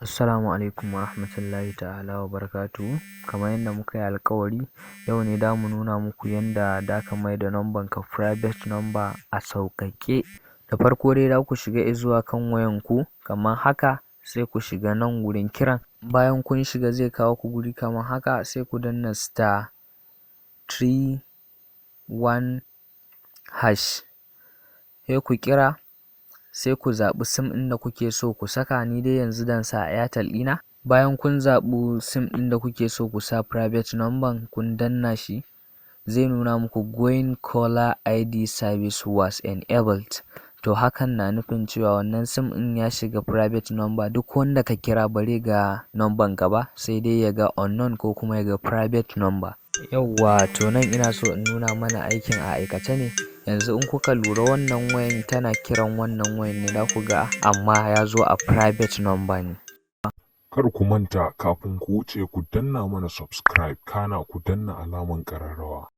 Assalamu alaikum wa rahmatullahi ta'ala wa barakatuhu. Kamar yadda muka yi alkawari, yau ne da mu nuna muku yadda da ka mai da number ka private number a sauƙaƙe. Da farko dai za ku shiga zuwa kan wayanku kamar haka, sai ku shiga nan wurin kiran. Bayan kun shiga zai kawo ku guri kamar haka, sai ku danna *31#. Sai ku kira, sai ku zaɓi sim ɗin da kuke so ku saka. Ni dai yanzu dan sa Airtel ɗina. Bayan kun zaɓi sim ɗin da kuke so ku sa private number, kun danna shi, zai nuna muku going caller ID service was enabled. To hakan na nufin cewa wannan sim ɗin ya shiga private number. Duk wanda ka kira bare ga number ka ba, sai dai ya ga unknown ko kuma ya ga private number. Yawwa, to nan ina so in nuna mana aikin a aikace ne. Yanzu in kuka lura wannan wayan tana kiran wannan wayan ne, za ku ga amma ya zo a private number ne. Kar ku manta, kafin ku wuce ku danna mana subscribe, kana ku danna alaman ƙararrawa.